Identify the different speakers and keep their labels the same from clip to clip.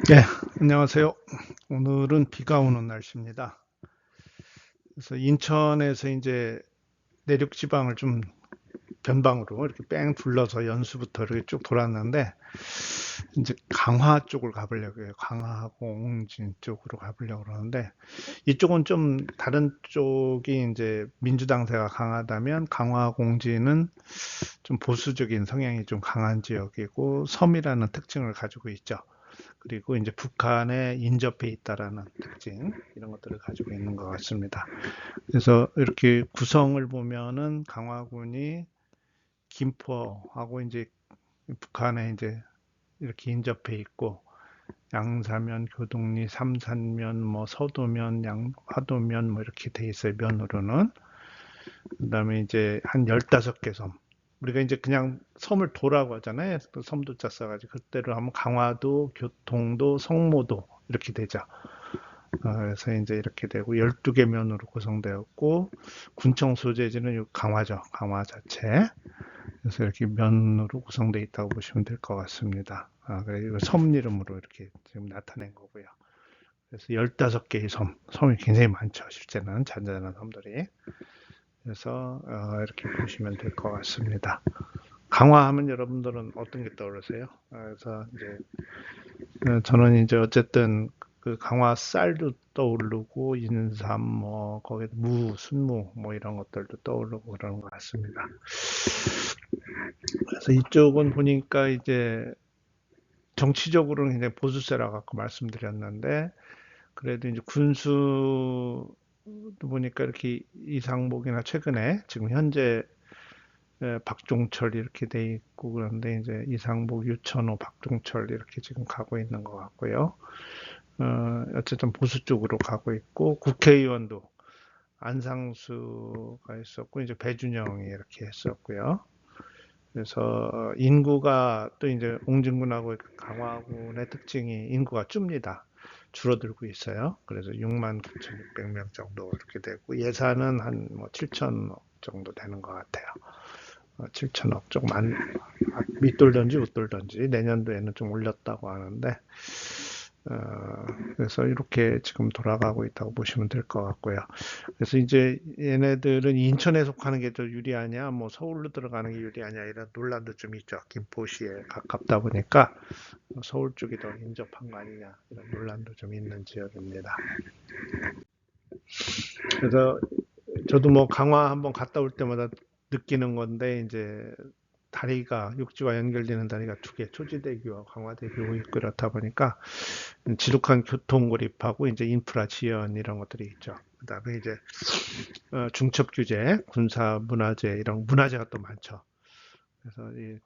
Speaker 1: 네, 안녕하세요. 오늘은 비가 오는 날씨입니다. 그래서 인천에서 이제 내륙 지방을 좀 변방으로 이렇게 뺑 둘러서 연수부터 이렇게 쭉 돌았는데 이제 강화 쪽을 가보려고 해요. 강화하고 옹진 쪽으로 가보려고 그러는데 이쪽은 좀 다른 쪽이 이제 민주당세가 강하다면 강화하고 옹진은 좀 보수적인 성향이 좀 강한 지역이고 섬이라는 특징을 가지고 있죠. 그리고 이제 북한에 인접해 있다라는 특징 이런 것들을 가지고 있는 것 같습니다. 그래서 이렇게 구성을 보면은 강화군이 김포하고 이제 북한에 이제 이렇게 인접해 있고 양사면, 교동리, 삼산면, 뭐 서도면, 화도면 뭐 이렇게 돼 있어요. 면으로는. 그다음에 이제 한 15개 섬. 우리가 이제 그냥 섬을 도라고 하잖아요. 또 섬도자 써가지고 그때로 하면 강화도, 교통도, 성모도 이렇게 되죠. 그래서 이제 이렇게 되고 12개 면으로 구성되었고 군청 소재지는 강화죠. 강화 자체. 그래서 이렇게 면으로 구성되어 있다고 보시면 될 것 같습니다. 그래서 섬 이름으로 이렇게 지금 나타낸 거고요. 그래서 15개의 섬이 굉장히 많죠. 실제는 잔잔한 섬들이. 그래서 이렇게 보시면 될 것 같습니다. 강화하면 여러분들은 어떤 게 떠오르세요? 그래서 이제 저는 이제 어쨌든 그 강화 쌀도 떠오르고 인삼 뭐 거기 순무 뭐 이런 것들도 떠오르고 그러는 것 같습니다. 그래서 이쪽은 보니까 이제 정치적으로는 굉장히 보수세라 갖고 말씀드렸는데 그래도 이제 군수도 보니까 이렇게 이상복이나 최근에 지금 현재 박종철 이렇게 돼 있고 그런데 이제 이상복, 유천호, 박종철 이렇게 지금 가고 있는 것 같고요. 어쨌든 보수 쪽으로 가고 있고 국회의원도 안상수가 있었고 이제 배준영이 이렇게 했었고요. 그래서 인구가 또 이제 옹진군하고 강화군의 특징이 인구가 줍니다. 줄어들고 있어요. 그래서 6만 9,600명 정도 이렇게 되고 예산은 한 뭐 7천억 정도 되는 것 같아요. 7천억 조금 밑돌던지 웃돌던지 내년도에는 좀 올렸다고 하는데 그래서 이렇게 지금 돌아가고 있다고 보시면 될 것 같고요. 그래서 이제 얘네들은 인천에 속하는 게 더 유리하냐, 뭐 서울로 들어가는 게 유리하냐 이런 논란도 좀 있죠. 김포시에 가깝다 보니까 서울 쪽이 더 인접한 거 아니냐 이런 논란도 좀 있는 지역입니다. 그래서 저도 뭐 강화 한번 갔다 올 때마다 느끼는 건데 이제 다리가 육지와 연결되는 다리가 두 개, 초지대교와 강화대교 있고 그렇다 보니까 지독한 교통 고립하고 이제 인프라 지연 이런 것들이 있죠. 그다음에 이제 중첩 규제, 군사 문화재 이런 문화재가 또 많죠. 그래서 이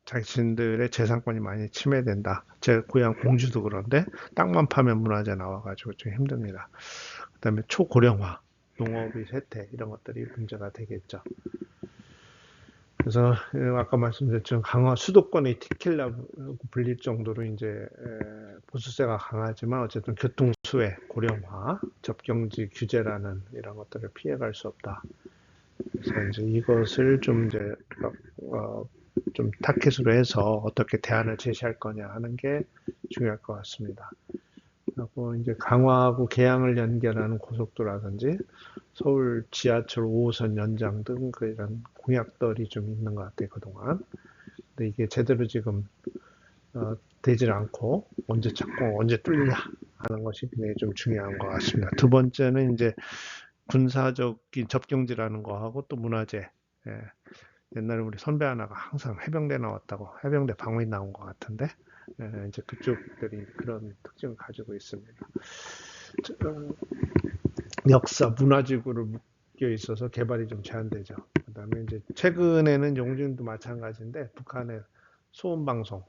Speaker 1: 자신들의 재산권이 많이 침해된다. 제 고향 공주도 그런데 땅만 파면 문화재 나와가지고 좀 힘듭니다. 그다음에 초고령화, 농업의 쇠퇴 이런 것들이 문제가 되겠죠. 그래서 아까 말씀드렸지만 강화 수도권의 티킬라 불릴 정도로 이제 보수세가 강하지만 어쨌든 교통수혜, 고령화, 접경지 규제라는 이런 것들을 피해갈 수 없다. 그래서 이제 이것을 좀 이제 좀 타켓으로 해서 어떻게 대안을 제시할 거냐 하는 게 중요할 것 같습니다. 그리고 이제 강화하고 계양을 연결하는 고속도로라든지 서울 지하철 5호선 연장 등 그런 공약들이 좀 있는 것 같아요, 그동안. 근데 이게 제대로 지금 되질 않고 언제 찾고 언제 뚫리냐 하는 것이 굉장히 좀 중요한 것 같습니다. 두 번째는 이제 군사적인 접경지라는 거하고 또 문화재. 예. 옛날에 우리 선배 하나가 항상 해병대 나왔다고 해병대 방위 나온 것 같은데 이제 그쪽들이 그런 특징을 가지고 있습니다. 역사 문화지구를 묶여 있어서 개발이 좀 제한되죠. 그다음에 이제 최근에는 용진도 마찬가지인데 북한의 소음 방송.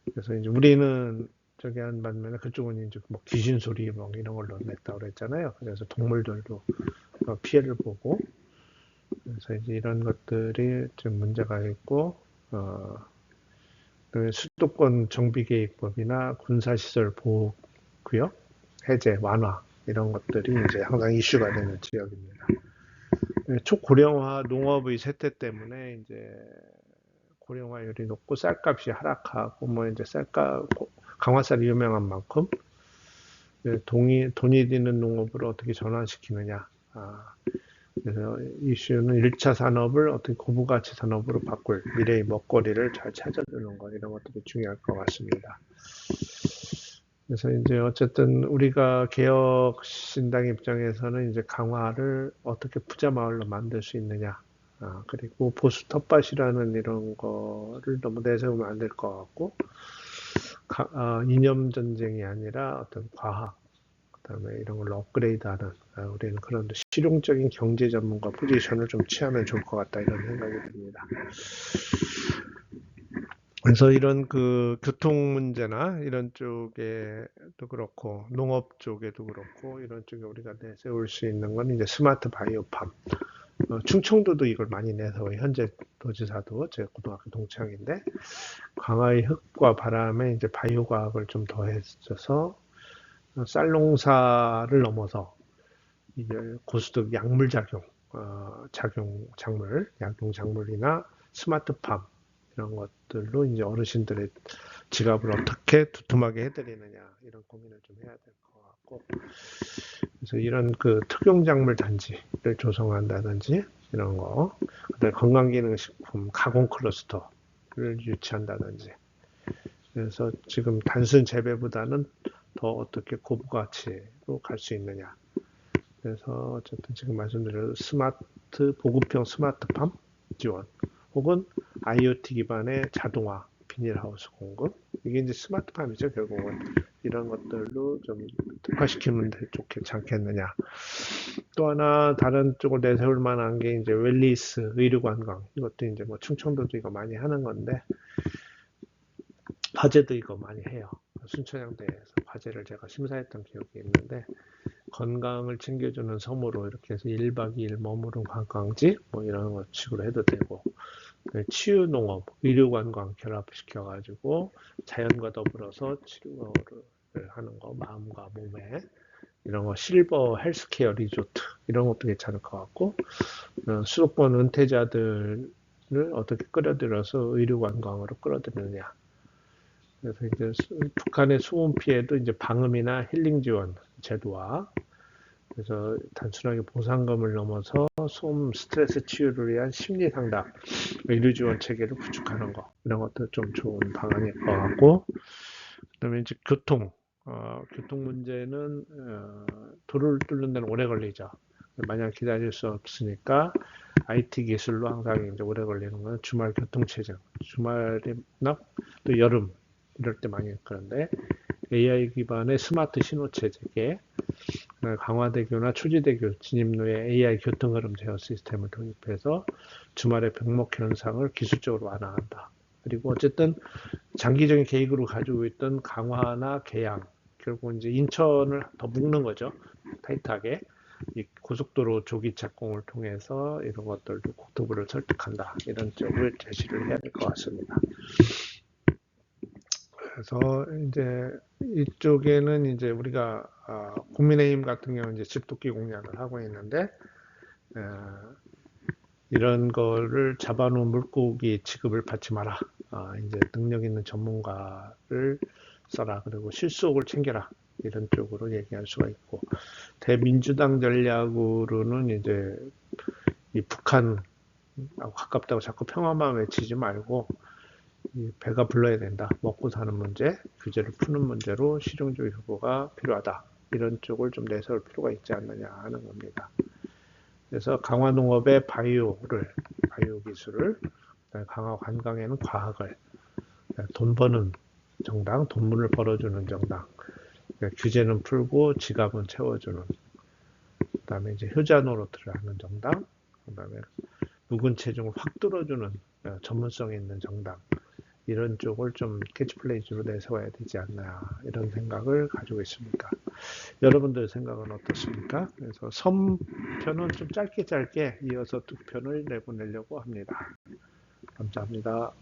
Speaker 1: 그래서 이제 우리는 저기 한 반면에 그쪽은 이제 뭐 귀신 소리 뭐 이런 걸로 냈다고 그랬잖아요. 그래서 동물들도 피해를 보고 그래서 이제 이런 것들이 좀 문제가 있고 수도권 정비계획법이나 군사시설 보호구역 해제 완화 이런 것들이 이제 항상 이슈가 되는 지역입니다. 초고령화 농업의 쇠퇴 때문에 이제 고령화율이 높고 쌀값이 하락하고 뭐 이제 쌀값 강화살이 유명한 만큼 돈이 드는 농업으로 어떻게 전환시키느냐. 그래서 이슈는 1차 산업을 어떻게 고부가치 산업으로 바꿀 미래의 먹거리를 잘 찾아주는 것, 이런 것들이 중요할 것 같습니다. 그래서 이제 어쨌든 우리가 개혁신당 입장에서는 이제 강화를 어떻게 부자 마을로 만들 수 있느냐, 그리고 보수 텃밭이라는 이런 거를 너무 내세우면 안 될 것 같고, 이념 전쟁이 아니라 어떤 과학, 그다음에 이런 걸로 업그레이드하는, 우리는 그런 실용적인 경제 전문가 포지션을 좀 취하면 좋을 것 같다, 이런 생각이 듭니다. 그래서 이런 그 교통 문제나 이런 쪽에도 그렇고 농업 쪽에도 그렇고 이런 쪽에 우리가 내세울 수 있는 건 이제 스마트 바이오팜. 충청도도 이걸 많이 내세워요. 현재 도지사도 제 고등학교 동창인데, 강화의 흙과 바람에 이제 바이오 과학을 좀 더해져서 쌀 농사를 넘어서 이제 고수득 약물 작용, 약용 작물이나 스마트팜, 이런 것들로 이제 어르신들의 지갑을 어떻게 두툼하게 해드리느냐, 이런 고민을 좀 해야 될 것 같고, 그래서 이런 그 특용작물 단지를 조성한다든지 이런 거, 그다음에 건강기능식품 가공 클러스터를 유치한다든지, 그래서 지금 단순 재배보다는 더 어떻게 고부가치로 갈 수 있느냐. 그래서 어쨌든 지금 말씀드린 스마트 보급형 스마트팜 지원, 혹은 IoT 기반의 자동화 비닐하우스 공급, 이게 이제 스마트팜이죠. 결국은 이런 것들로 좀 특화시키면 좋겠지 않겠느냐. 또 하나 다른 쪽을 내세울 만한 게 이제 웰리스 의료관광, 이것도 이제 뭐 충청도도 이거 많이 하는 건데, 화재도 이거 많이 해요. 순천향대에서 화재를 제가 심사했던 기억이 있는데, 건강을 챙겨주는 섬으로 이렇게 해서 1박 2일 머무른 관광지 뭐 이런 것 식으로 해도 되고, 치유농업, 의료관광 결합시켜가지고 자연과 더불어서 치료를 하는 거, 마음과 몸에, 이런 거 실버 헬스케어 리조트, 이런 것도 괜찮을 것 같고, 수도권 은퇴자들을 어떻게 끌어들여서 의료관광으로 끌어들이느냐. 그래서 이제 북한의 수온 피해도 이제 방음이나 힐링 지원 제도화, 그래서 단순하게 보상금을 넘어서 소음 스트레스 치유를 위한 심리 상담, 의료 지원 체계를 구축하는 거, 이런 것도 좀 좋은 방안일 것 같고, 그다음에 이제 교통 문제는 도로를 뚫는 데는 오래 걸리죠. 마냥 기다릴 수 없으니까 IT 기술로 항상 이제 오래 걸리는 건 주말 교통체증, 주말이나 또 여름 이럴 때 많이 그런데, AI 기반의 스마트 신호체 체계, 강화대교나 초지대교 진입로에 AI 교통흐름 제어 시스템을 도입해서 주말의 병목 현상을 기술적으로 완화한다. 그리고 어쨌든 장기적인 계획으로 가지고 있던 강화나 계양, 결국 이제 인천을 더 묶는 거죠. 타이트하게. 이 고속도로 조기 착공을 통해서 이런 것들도 국토부를 설득한다. 이런 쪽을 제시를 해야 될 것 같습니다. 그래서 이제 이쪽에는 이제 우리가 국민의힘 같은 경우는 이제 집도끼 공약을 하고 있는데, 이런 거를 잡아놓은 물고기 취급을 받지 마라. 이제 능력 있는 전문가를 써라. 그리고 실속을 챙겨라. 이런 쪽으로 얘기할 수가 있고, 대민주당 전략으로는 이제 이 북한하고 가깝다고 자꾸 평화만 외치지 말고, 배가 불러야 된다. 먹고 사는 문제, 규제를 푸는 문제로 실용주의 후보가 필요하다. 이런 쪽을 좀 내세울 필요가 있지 않느냐 하는 겁니다. 그래서 강화 농업의 바이오 기술을, 강화 관광에는 과학을, 돈 버는 정당, 돈문을 벌어주는 정당, 규제는 풀고 지갑은 채워주는, 그다음에 이제 효자 노릇을 하는 정당, 그다음에 묵은 체중을 확 뚫어주는 전문성 있는 정당, 이런 쪽을 좀 캐치플레이즈로 내세워야 되지 않나, 이런 생각을 가지고 있습니다. 여러분들 생각은 어떻습니까? 그래서 3편은 좀 짧게 이어서 2편을 내보내려고 합니다. 감사합니다.